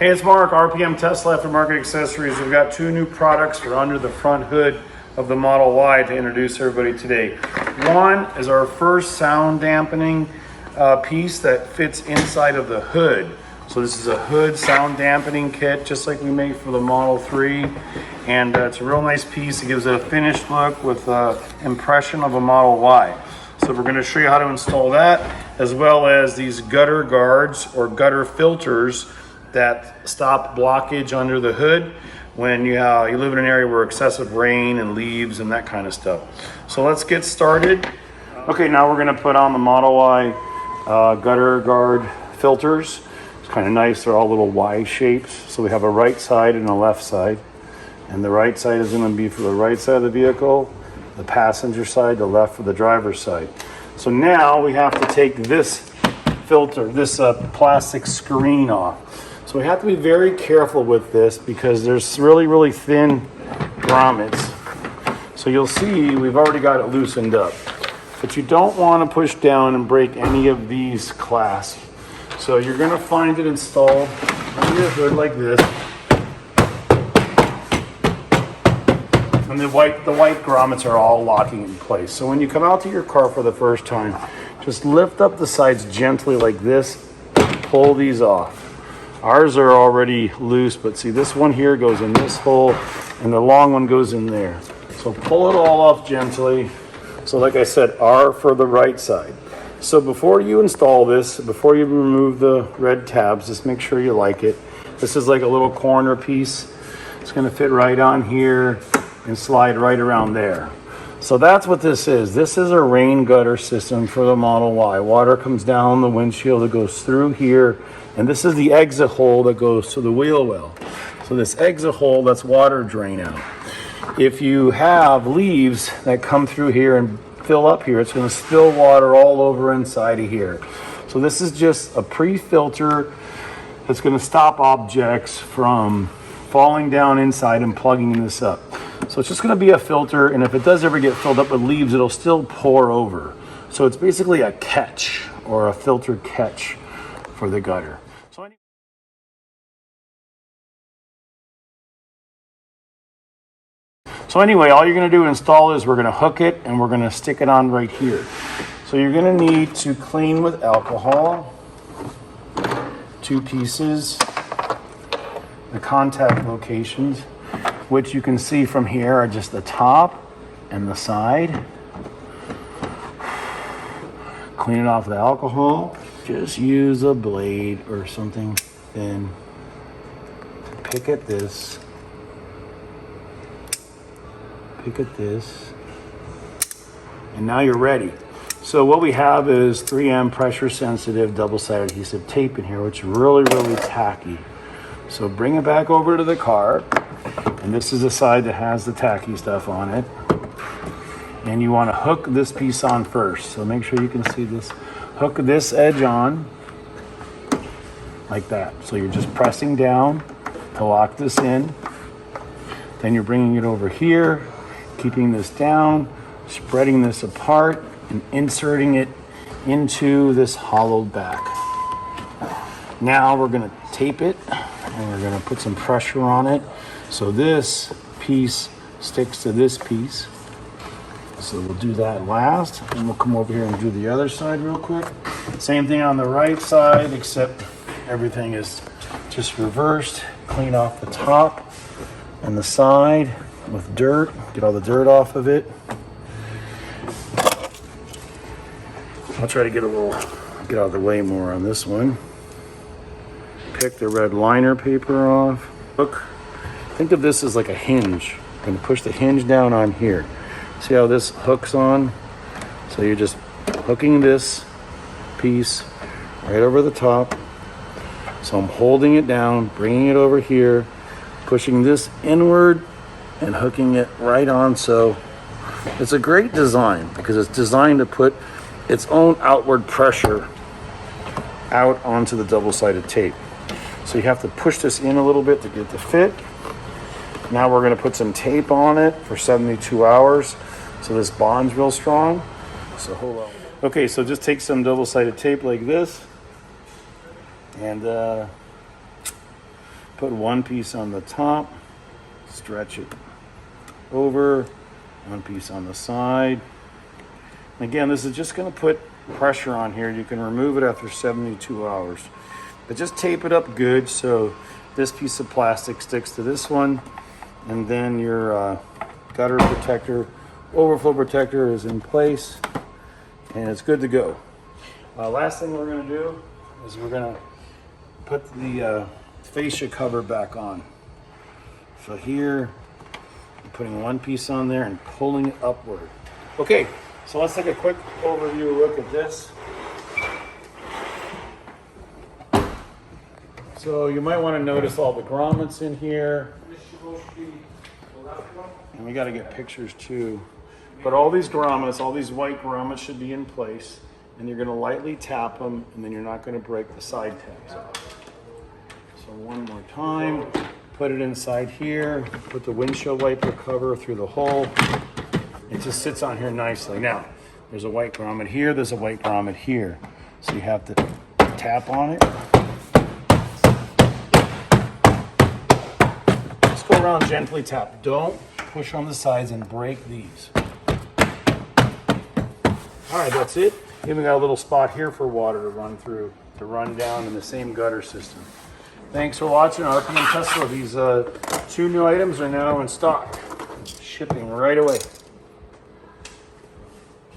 Hey, it's Mark, RPM Tesla Aftermarket Accessories. We've got two new products for under the front hood of the Model Y to introduce everybody today. One is our first sound dampening piece that fits inside of the hood. So this is a hood sound dampening kit, just like we made for the Model 3. And it's a real nice piece. It gives it a finished look with impression of a Model Y. So we're going to show you how to install that, as well as these gutter guards or gutter filters that stop blockage under the hood when you live in an area where excessive rain and leaves and that kind of stuff. So let's get started. Okay, now we're going to put on the Model Y gutter guard filters. It's kind of nice. They're all little Y shapes. So we have a right side and a left side. And the right side is going to be for the right side of the vehicle, the passenger side, the left for the driver's side. So now we have to take this filter, this plastic screen off. So we have to be very careful with this because there's really thin grommets. So you'll see we've already got it loosened up. But you don't want to push down and break any of these clasps. So you're going to find it installed on your hood like this. And the white grommets are all locking in place. So when you come out to your car for the first time, just lift up the sides gently like this, pull these off. Ours are already loose, but see, this one here goes in this hole and the long one goes in there. So pull it all off gently. So like I said, R for the right side. So before you install this, before you remove the red tabs, just make sure you like it. This is like a little corner piece. It's going to fit right on here and slide right around there. So that's what this is. This is a rain gutter system for the Model Y. Water comes down the windshield, it goes through here, and this is the exit hole that goes to the wheel well. So this exit hole, that's water drain out. If you have leaves that come through here and fill up here, it's going to spill water all over inside of here. So this is just a pre-filter that's going to stop objects from falling down inside and plugging this up. So it's just going to be a filter, and if it does ever get filled up with leaves, it'll still pour over. So it's basically a catch or a filter catch for the gutter. So anyway, all you're going to do to install is we're going to hook it and we're going to stick it on right here. So you're going to need to clean with alcohol, 2 pieces, the contact locations, which you can see from here are just the top and the side. Clean it off with alcohol. Just use a blade or something thin. Pick at this. Pick at this. And now you're ready. So what we have is 3M pressure sensitive double-sided adhesive tape in here, which is really tacky. So bring it back over to the car. And this is the side that has the tacky stuff on it. And you want to hook this piece on first. So make sure you can see this. Hook this edge on like that. So you're just pressing down to lock this in. Then you're bringing it over here, keeping this down, spreading this apart, and inserting it into this hollowed back. Now we're going to tape it, and we're going to put some pressure on it. So this piece sticks to this piece. So we'll do that last, and we'll come over here and do the other side real quick. Same thing on the right side, except everything is just reversed. Clean off the top and the side with dirt. Get all the dirt off of it. I'll try to get out of the way more on this one. Pick the red liner paper off. Look. Think of this as like a hinge. I'm going to push the hinge down on here. See how this hooks on? So you're just hooking this piece right over the top. So I'm holding it down, bringing it over here, pushing this inward and hooking it right on. So it's a great design because it's designed to put its own outward pressure out onto the double-sided tape. So you have to push this in a little bit to get it to fit. Now we're going to put some tape on it for 72 hours so this bond's real strong. So hold on. Okay, so just take some double-sided tape like this and put one piece on the top, stretch it over, one piece on the side. Again, this is just going to put pressure on here. You can remove it after 72 hours. But just tape it up good so this piece of plastic sticks to this one, and then your gutter protector, overflow protector is in place, and it's good to go. Last thing we're going to do is we're going to put the fascia cover back on. So here, I'm putting one piece on there and pulling it upward. Okay, so let's take a quick overview look at this. So you might want to notice all the grommets in here. And we got to get pictures too. But all these grommets, all these white grommets should be in place. And you're going to lightly tap them, and then you're not going to break the side tabs off. So one more time, put it inside here, put the windshield wiper cover through the hole. It just sits on here nicely. Now, there's a white grommet here, there's a white grommet here. So you have to tap on it. Just go around, gently tap. Don't push on the sides and break these. All right, that's it. Even got a little spot here for water to run through, to run down in the same gutter system. Thanks for watching RPM Tesla. These 2 new items are now in stock. Shipping right away.